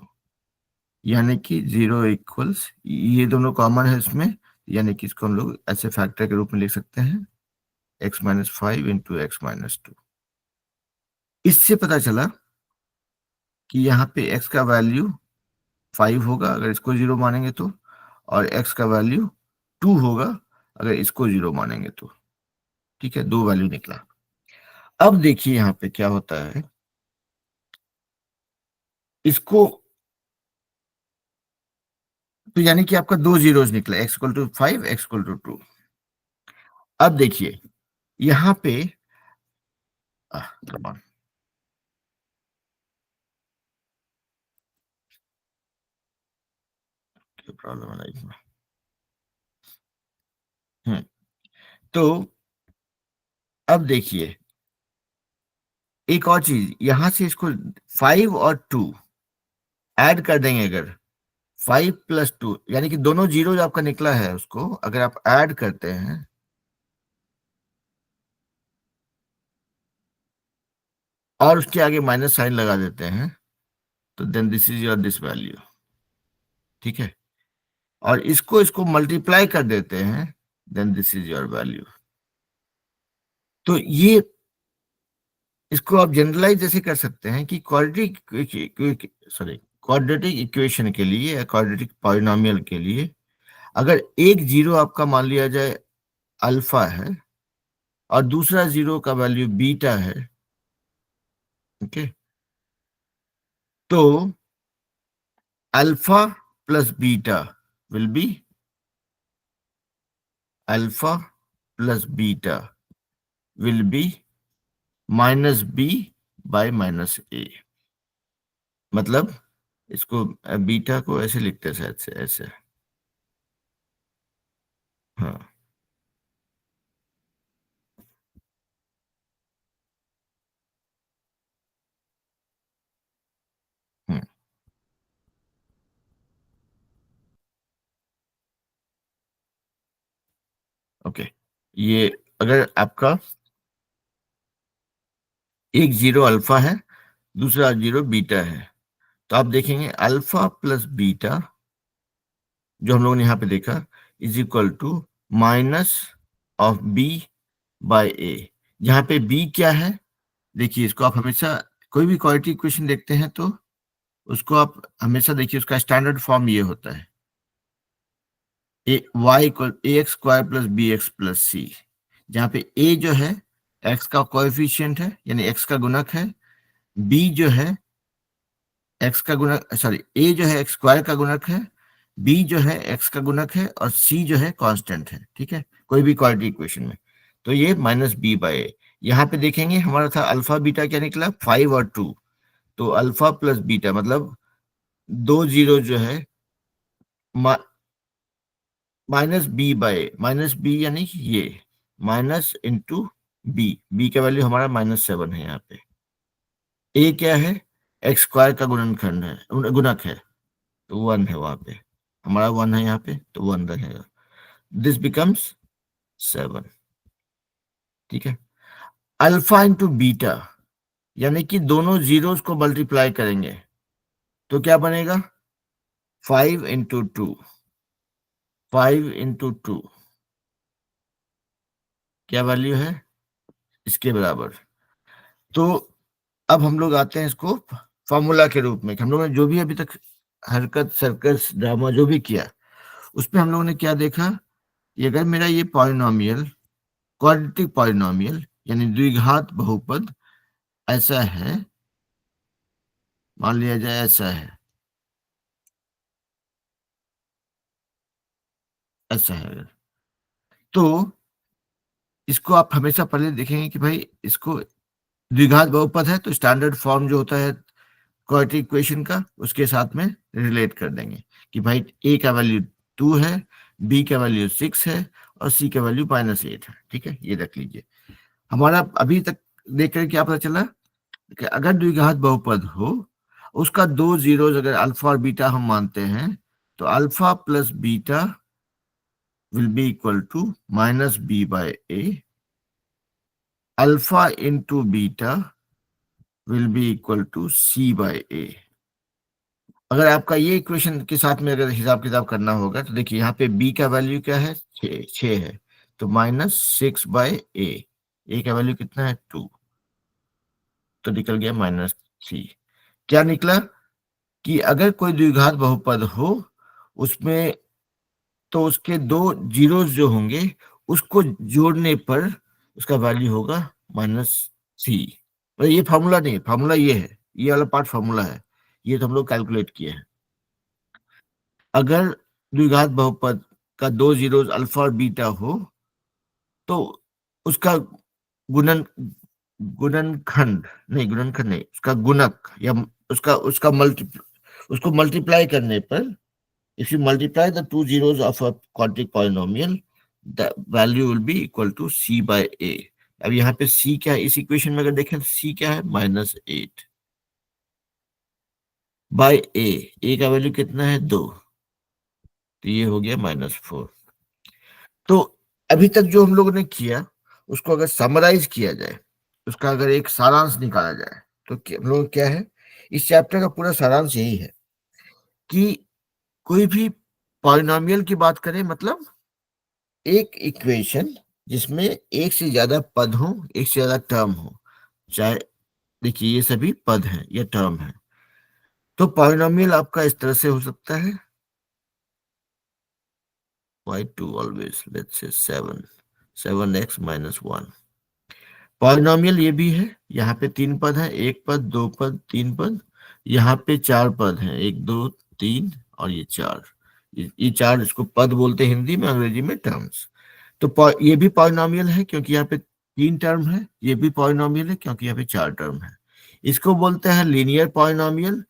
Speaker 1: यानी कि 0 इक्वल्स, ये दोनों कॉमन है इसमें, यानी कि इसको हम लोग ऐसे फैक्टर के रूप में लिख सकते हैं x minus 5 into x minus 2। इससे पता चला कि यहाँ पे x का वैल्यू 5 होगा अगर इसको 0 मानेंगे तो, और x का वैल्यू 2 होगा अगर इसको 0 मानेंगे तो। ठीक है, दो वैल्यू निकला। अब देखिए यहाँ पे क्या होता है, इसको तो यानी कि आपका दो जीरोज निकला, x equal to 5 x equal to 2। अब देखिए यहाँ पे come on, क्या प्रॉब्लम है लाइफ में। तो अब देखिए एक और चीज, यहां से इसको 5 और 2 ऐड कर देंगे अगर, 5 प्लस 2 यानी कि दोनों जीरो जो आपका निकला है उसको अगर आप ऐड करते हैं और उसके आगे माइनस साइन लगा देते हैं, तो then this is your this value. ठीक है, और इसको मल्टीप्लाई कर देते हैं, then this is your value. तो ये इसको आप जनरलाइज जैसे कर सकते हैं कि क्वाड्रेटिक इक्वेशन के लिए या क्वाड्रेटिक पॉलिनोमियल के लिए अगर एक जीरो आपका मान लिया जाए अल्फा है और दूसरा जीरो का वैल्यू बीटा है, ओके, तो alpha plus beta will be alpha plus beta will be minus b by minus a. मतलब इसको बीटा को ऐसे लिखते हैं शायद से, ऐसे, हाँ, ओके। ये अगर आपका एक जीरो अल्फा है, दूसरा जीरो बीटा है, तो आप देखेंगे अल्फा प्लस बीटा जो हम लोगों ने यहाँ पे देखा is equal to minus of b by a. यहाँ पे बी क्या है, देखिए इसको आप हमेशा कोई भी क्वाड्रेटिक इक्वेशन देखते हैं तो उसको आप हमेशा देखिए, उसका स्टैंडर्ड फॉर्म ये होता है y equal a x square plus b x plus c, जहाँ पे ए जो है एक्स का कोएफिशिएंट है यानी एक्स का गुणक है, बी जो है एक्स का गुणक, सॉरी, ए जो है एक्स स्क्वायर का गुणक है, बी जो है एक्स का गुणक है और सी जो है कांस्टेंट है, ठीक है, कोई भी क्वाड्रेटिक इक्वेशन में। तो ये माइनस बी बाय ए। यहाँ पे देखेंगे हमारा था अल्फा बीटा क्या निकला 5 और 2, तो अल्फा प्लस बीटा मतलब दो जीरो जो है minus b by minus b यानी कि ये माइनस इंटू बी, बी का वैल्यू हमारा -7 है यहाँ पे। ए क्या है, एक्स स्क्वायर का गुणनखंड है, गुणक है, तो 1 है वहां पे, हमारा 1 है यहाँ पे, तो 1 रहेगा, दिस बिकम्स 7, ठीक है। अल्फा इंटू बीटा यानी कि दोनों जीरोस को मल्टीप्लाई करेंगे तो क्या बनेगा 5 इंटू 2, 5 इंटू 2 क्या वैल्यू है इसके बराबर। तो अब हम लोग आते हैं इसको फॉर्मूला के रूप में, हम लोगों ने जो भी अभी तक हरकत सर्कस ड्रामा जो भी किया उसमें हम लोगों ने क्या देखा कि अगर मेरा ये पॉलिनोमियल क्वाड्रेटिक पॉलिनोमियल यानी द्विघात बहुपद ऐसा है, मान लिया जाए ऐसा है, ऐसा है अगर, तो इसको आप हमेशा पहले देखेंगे कि भाई इसको द्विघात बहुपद है तो स्टैंडर्ड फॉर्म जो होता है क्वाड्रेटिक इक्वेशन का उसके साथ में रिलेट कर देंगे कि भाई ए का वैल्यू 2 है, बी का वैल्यू 6 है और सी का वैल्यू -8 है, ठीक है, ये रख लीजिए। हमारा अभी तक देख कर क्या पता चला कि अगर द्विघात बहुपद हो उसका दो जीरोज अगर अल्फा और बीटा हम मानते हैं तो alpha plus beta will be equal to minus b by a, alpha into beta will be equal to c by a. अगर आपका ये इक्वेशन के साथ में अगर हिसाब किताब करना होगा तो देखिए यहाँ पे b का वैल्यू क्या है 6 है, तो -6 बाय ए का वैल्यू कितना है 2, तो निकल गया -3। क्या निकला कि अगर कोई द्विघात बहुपद हो उसमें तो उसके दो जीरोस जो होंगे उसको जोड़ने पर उसका वैल्यू होगा -3। ये फार्मूला नहीं, फार्मूला ये है, ये वाला पार्ट फार्मूला है, ये तो हम लोग कैलकुलेट किए हैं। अगर द्विघात बहुपद का दो जीरोस अल्फा और बीटा हो तो उसका गुणनखंड नहीं, उसका गुणक या उसको मल्टीप्लाई करने पर if you multiply the two zeros of a quadratic polynomial the value will be equal to c by a। अब यहाँ पे c क्या है, इस इक्वेशन में अगर देखें तो c क्या है -8 बाय a का वैल्यू कितना है 2, तो ये हो गया -4। तो अभी तक जो हम लोगों ने किया उसको अगर समराइज किया जाए, उसका अगर एक सारांश निकाला जाए तो हम लोग क्या है, इस चैप्टर का पूरा सारांश यही है कि कोई भी पॉलिनोमियल की बात करें मतलब एक इक्वेशन जिसमें एक से ज्यादा पद हो, एक से ज्यादा टर्म हो, चाहे देखिए ये सभी पद हैं या टर्म है। तो पॉलिनोमियल आपका इस तरह से हो सकता है y2 always let's say 7x minus 1। Polynomial ये भी है, यहाँ पे 3 पद है, 1 पद, 2 पद, 3 पद, यहाँ पे 4 पद हैं, 1 2 3 और ये 4। ये 4 इसको पद बोलते हैं हिंदी में, अंग्रेजी में टर्म्स। तो ये भी पॉलिनोमियल है क्योंकि यहाँ पे 3 टर्म है, ये भी पॉलिनोमियल है क्योंकि यहाँ पे 4 टर्म है। इसको बोलते हैं लीनियर पॉलिनोमियल,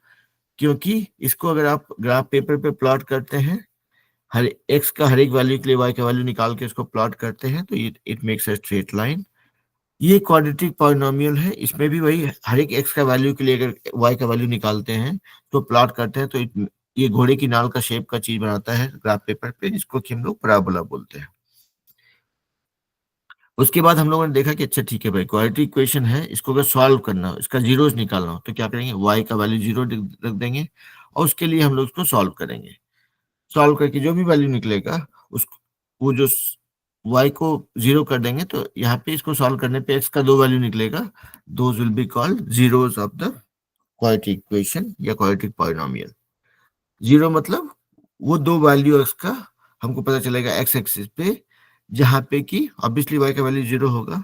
Speaker 1: क्योंकि इसको अगर आप ग्राफ पेपर पे प्लॉट करते हैं, हर एक्स का हर एक वैल्यू के लिए वाई का वैल्यू निकाल के इसको प्लॉट करते हैं, तो it makes a straight line. ये क्वाड्रेटिक पॉलिनोमियल है, इसमें भी वही हर एक एक्स का वैल्यू के लिए अगर वाई का वैल्यू निकालते हैं तो प्लॉट करते हैं, तो ये घोड़े की नाल का शेप का चीज बनाता है ग्राफ पेपर पे, जिसको कि हम लोग पैराबोला बोलते हैं। उसके बाद हम लोगों ने देखा कि अच्छा ठीक है भाई, क्वाड्रेटिक इक्वेशन है, इसको अगर सॉल्व करना हो, इसका जीरोस निकालना हो, तो क्या करेंगे, वाई का वैल्यू 0 रख देंगे और उसके लिए हम लोग उसको सॉल्व करेंगे। सॉल्व करके जो भी वैल्यू निकलेगा उस वो जो y को 0 कर देंगे, तो यहाँ पे इसको सॉल्व करने पे x का 2 वैल्यू निकलेगा, those will be called zeros of the quadratic equation या क्वाड्रेटिक पॉलिनोमियल। 0 मतलब वो 2 वैल्यू x का हमको पता चलेगा x एक्सिस पे, जहाँ पे कि ऑब्वियसली y का वैल्यू 0 होगा,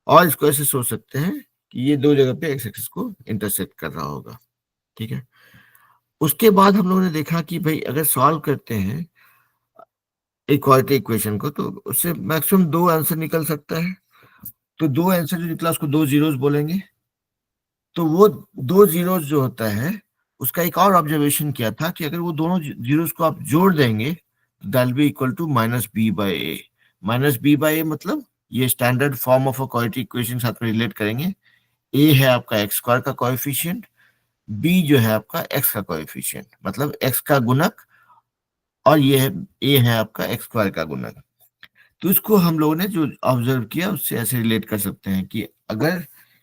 Speaker 1: और इसको ऐसे सोच सकते हैं कि ये 2 जगह पे x एक्सिस को इंटरसेक्ट कर रहा होगा। ठीक है, उसके बाद हम लोगों ने देखा कि भाई अगर सॉल्व करते हैं एक क्वाड्रेटिक इक्वेशन को, तो उससे मैक्सिमम 2 आंसर निकल सकता है। तो 2 आंसर जो निकला उसको 2 जीरोस बोलेंगे। तो वो 2 जीरोस जो होता है, उसका एक और ऑब्जर्वेशन किया था कि अगर वो दोनों जीरोस को आप जोड़ देंगे तो that B equal to -b/a। -b/a मतलब ये standard form of a quadratic equation साथ में रिलेट करेंगे। a है आपका एक्स स्क्वायर का कोएफिशिएंट, b जो है आपका x का कोएफिशिएंट, मतलब x का गुणक, और ये है a है आपका एक्स स्क्वायर का गुणक। तो इसको हम लोगों ने जो ऑब्जर्व किया उससे ऐसे रिलेट कर सकते हैं कि अगर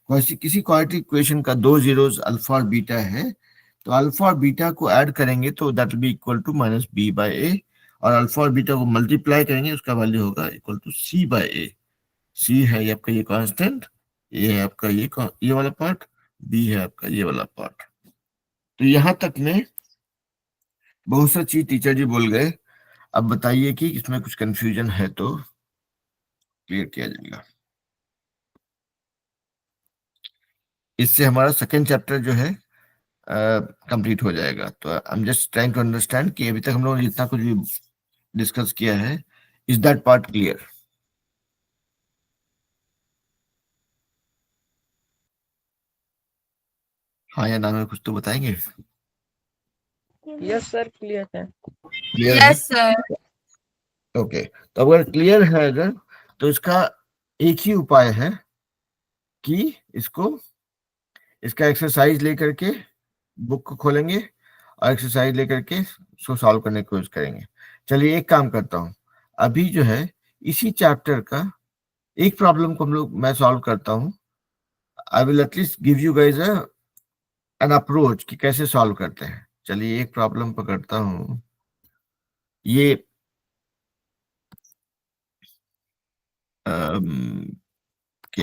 Speaker 1: किसी क्वाड्रेटिक इक्वेशन का 2 जीरोस अल्फा और बीटा है, तो अल्फा और बीटा को ऐड करेंगे तो that will be equal to -b/a, और अल्फा और बीटा को मल्टीप्लाई करेंगे, उसका वैल्यू होगा इक्वल टू c/a। c है ये आपका ये कांस्टेंट, ये है आपका ये वाला पार्ट, b है आपका ये वाला पार्ट। तो यहां तक में बहुत सा चीज टीचर जी बोल गए। अब बताइए कि इसमें कुछ कंफ्यूजन है तो क्लियर किया जाएगा। इससे हमारा सेकेंड चैप्टर जो है कंप्लीट हो जाएगा। तो I am just trying to understand कि अभी तक हम लोगों ने जितना कुछ भी डिस्कस किया है, इज दैट पार्ट क्लियर? हाँ या ना में कुछ तो बताएंगे।
Speaker 2: Yes, sir. Clear है.
Speaker 1: क्लियर है?
Speaker 3: sir.
Speaker 1: ओके, तो अगर क्लियर है अगर, तो इसका एक ही उपाय है कि इसका एक्सरसाइज लेकर के बुक को खोलेंगे और एक्सरसाइज लेकर के इसको सॉल्व करने की कोशिश करेंगे। चलिए एक काम करता हूँ, अभी जो है इसी चैप्टर का एक प्रॉब्लम को मैं सॉल्व करता हूँ। I will at least give you guys an approach कि कैसे सॉल्व करते हैं। चलिए एक प्रॉब्लम पकड़ता हूँ, ये के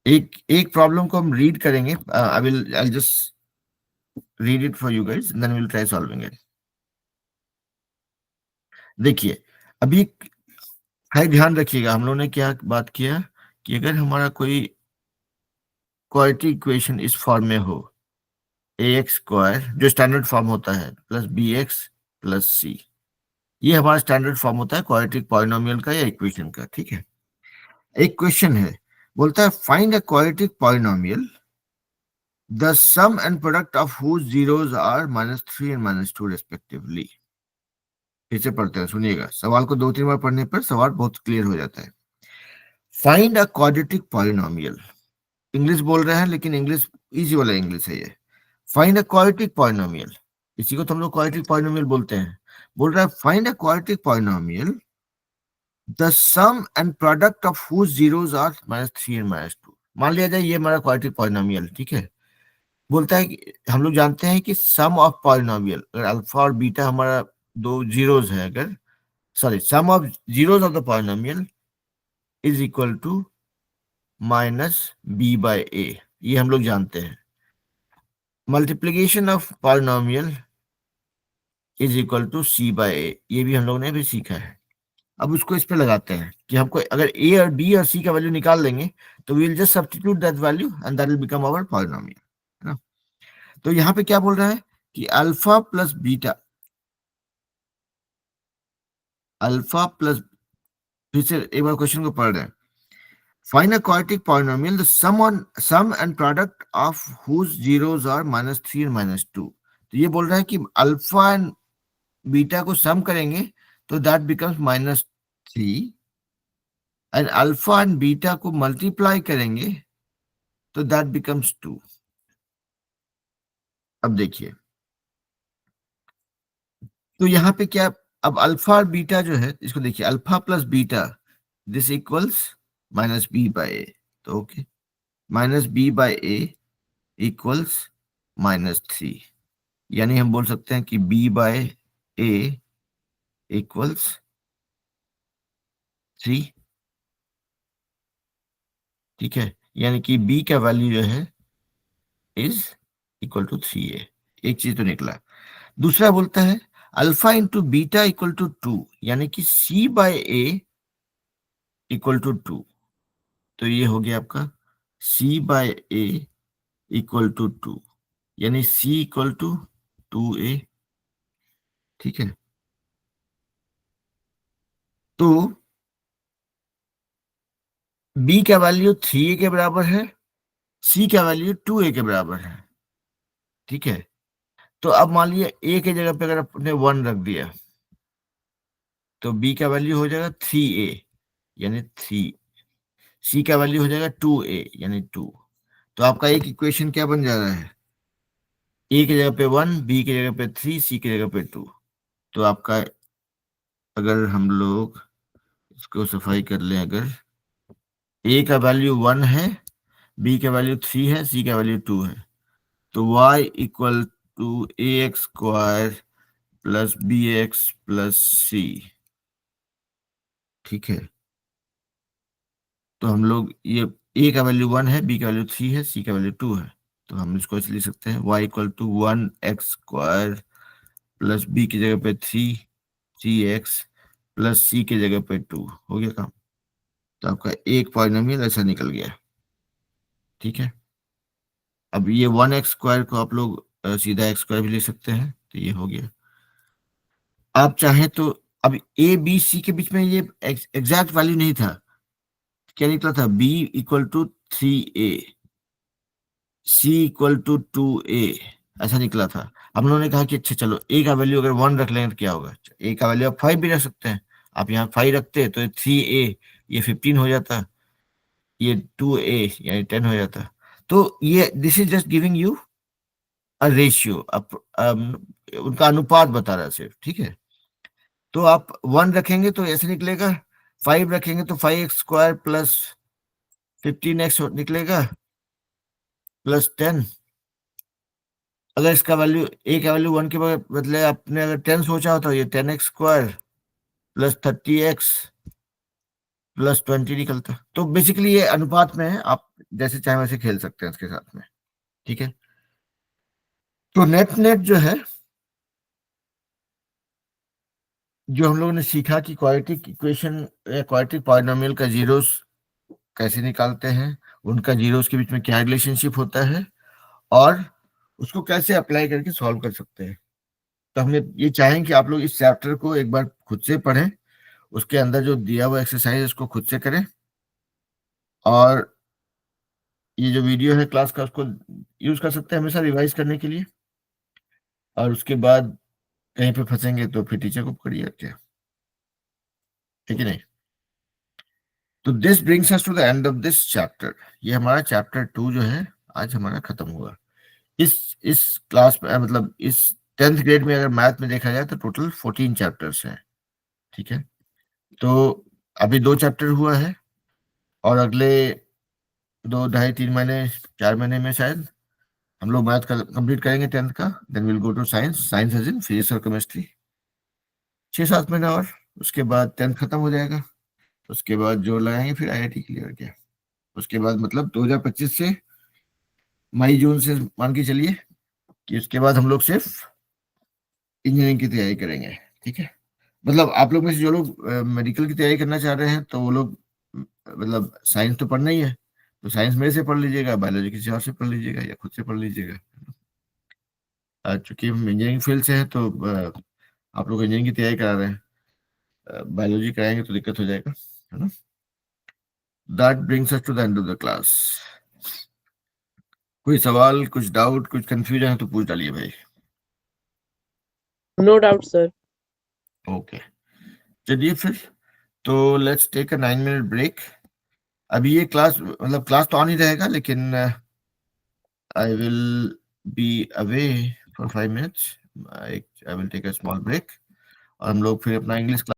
Speaker 1: एक प्रॉब्लम को हम रीड करेंगे। I just read it for you guys, then will try solving it. देखिए अभी खाली ध्यान रखिएगा, हम लोगों ने क्या बात किया कि अगर हमारा कोई क्वाड्रेटिक इक्वेशन इस फॉर्म में हो, ax² जो स्टैंडर्ड फॉर्म होता है प्लस bx प्लस c, ये हमारा स्टैंडर्ड फॉर्म होता है क्वाड्रेटिक पॉलिनोमियल का या इक्वेशन का। ठीक है, एक क्वेश्चन है, बोलता है find a quadratic polynomial the sum and product of whose zeros are -3 and -2 respectively. फिर से पढ़ते हैं, सुनिएगा, सवाल को 2-3 बार पढ़ने पर सवाल बहुत क्लियर हो जाता है। Find a quadratic polynomial, English बोल रहे हैं लेकिन इंग्लिश इजी वाला इंग्लिश है ये। फाइंड अ क्वाड्रेटिक पॉलिनोमियल, इसी को तो हम लोग क्वाड्रेटिक पॉलिनोमियल बोलते हैं। बोल रहा है find a quadratic polynomial the sum and product of whose zeros are -3 and -2। मान लिया जाए ये हमारा क्वाड्रेटिक पॉलिनोमियल, ठीक है। बोलता है कि हम लोग जानते हैं कि सम ऑफ पॉलिनोमियल, अगर अल्फा और बीटा हमारा दो जीरोज है, अगर sorry sum of zeros of the polynomial is equal to minus b by a, ये हम लोग जानते हैं। Multiplication of polynomial is equal to c by a, ये भी हम लोग ने भी सीखा है। अब उसको इस पे लगाते हैं कि हमको अगर ए और बी और सी का वैल्यू निकाल लेंगे तो we will just substitute that value and that will become our polynomial, है ना। तो यहाँ पे क्या बोल रहा है कि alpha plus beta, alpha plus, फिर से एक बार क्वेश्चन को पढ़ रहे हैं। Find a quadratic polynomial the sum and product of whose zeros are -3 और -2। तो ये बोल रहा है कि अल्फा एंड बीटा को सम करेंगे तो that becomes -3, and alpha and beta को मल्टीप्लाई करेंगे तो दैट बिकम्स 2। अब देखिए, तो यहाँ पे क्या, अब अल्फा और बीटा जो है, इसको देखिए, alpha plus beta this equals minus b by a, तो okay, minus b by a equals -3, यानी हम बोल सकते हैं कि बी बाय ए इक्वल्स 3, ठीक है, यानी कि बी का वैल्यू जो है इज इक्वल टू 3a। एक चीज तो निकला। दूसरा बोलता है alpha into beta equal to 2, यानी कि c by a equal to 2। तो ये हो गया आपका c by a equal to 2, यानी सी इक्वल टू 2a, ठीक है। तो b का वैल्यू 3a के बराबर है, c का वैल्यू 2a के बराबर है, ठीक है। तो अब मान लिया a के जगह पे अगर आपने 1 रख दिया तो b का वैल्यू हो जाएगा 3a, यानी 3, c का वैल्यू हो जाएगा 2a, यानी 2। तो आपका एक इक्वेशन क्या बन जा रहा है, a की जगह पे 1, b की जगह पे 3, c की जगह पे 2। तो आपका, अगर हम लोग इसको सफाई कर लें, अगर a का वैल्यू 1 है, b का वैल्यू 3 है, c का वैल्यू 2 है, तो y equal to a x square plus b x plus c, ठीक है। तो हम लोग ये a का वैल्यू 1 है, b का वैल्यू 3 है, c का वैल्यू 2 है, तो हम इसको ऐसे लिख सकते हैं y equal to 1x square plus b की जगह पे 3x प्लस c की जगह पे 2, हो गया काम। तो आपका एक पॉलिनोमियल ऐसा निकल गया, ठीक है। अब ये 1x स्क्वायर को आप लोग सीधा एक्स स्क्वायर भी ले सकते हैं, तो ये हो गया। आप चाहें तो अब ए बी सी के बीच में ये एग्जैक्ट वैल्यू नहीं था, क्या निकला था, b equal to 3a, c equal to 2a, ऐसा निकला था। हम लोगों ने कहा कि अच्छा चलो a का वैल्यू अगर 1 रख लें तो क्या होगा, a का वैल्यू आप 5 भी रख सकते हैं। आप यहाँ 5 रखते तो 3a, ये 15 हो जाता, ये 2a यानी 10 हो जाता। तो ये this is just giving you a ratio, उनका अनुपात बता रहा है सिर्फ, ठीक है। तो आप 1 रखेंगे तो ऐसे निकलेगा, 5 रखेंगे तो 5x स्क्वायर प्लस 15x निकलेगा प्लस 10। अगर इसका वैल्यू a का वैल्यू 1 के बदले आपने अगर 10 सोचा होता, ये 10x square plus 30x plus 20 निकलता। तो बेसिकली ये अनुपात में है, आप जैसे चाहे वैसे खेल सकते हैं इसके साथ में, ठीक है। तो नेट नेट जो है, जो हम लोगों ने सीखा कि क्वाड्रेटिक इक्वेशन या क्वाड्रेटिक पॉलिनोमियल का जीरोस कैसे निकालते हैं, उनका जीरोस के बीच में क्या रिलेशनशिप होता है, और उसको कैसे अप्लाई करके सॉल्व कर सकते हैं। तो हम ये चाहें कि आप लोग इस चैप्टर को एक बार खुद से पढ़ें, उसके अंदर जो दिया हुआ एक्सरसाइज उसको खुद से करें, और ये जो वीडियो है क्लास का उसको यूज कर सकते हैं हमेशा रिवाइज करने के लिए। और उसके बाद कहीं पे फंसेंगे तो फिर टीचर को पकड़िए, क्या, ठीक है नहीं। तो this brings us to the end of this chapter. ये हमारा चैप्टर 2 जो है आज हमारा खत्म हुआ। इस क्लास में, मतलब इस 10th ग्रेड में अगर मैथ में देखा जाए तो टोटल 14 चैप्टर्स हैं, ठीक है। तो अभी 2 चैप्टर हुआ है, और अगले 2 ढाई 3 महीने 4 महीने में शायद हम लोग मैथ का कंप्लीट करेंगे 10th का। Then will go to science, science as in physics और केमिस्ट्री। 6-7 महीना और, उसके बाद 10th खत्म हो जाएगा, उसके बाद जो लगाएंगे फिर IIT क्लियर किया, उसके बाद मतलब 2025 से मई जून से मान के चलिए कि उसके बाद हम लोग सिर्फ इंजीनियरिंग की तैयारी करेंगे। ठीक है, मतलब आप लोग में से जो लोग मेडिकल की तैयारी करना चाह रहे हैं तो वो लोग मतलब साइंस तो पढ़ना ही है, तो साइंस मेरे से पढ़ लीजिएगा, बायोलॉजी किसी और से पढ़ लीजिएगा या खुद से पढ़ लीजिएगा। चूंकि हम इंजीनियरिंग फील्ड से हैं तो आप लोग इंजीनियरिंग की तैयारी करा रहे हैं, बायोलॉजी कराएंगे तो दिक्कत हो जाएगा, है ना। That brings us to the end of the class. कोई सवाल, कुछ डाउट, कुछ कंफ्यूजन है तो पूछ डालिए भाई।
Speaker 2: No doubt, sir.
Speaker 1: ओके, चलिए फिर तो let's take a 9 minute break. अभी ये क्लास मतलब क्लास तो ऑन ही रहेगा, लेकिन I will be away for 5 minutes. I will take a small break और हम लोग फिर अपना इंग्लिश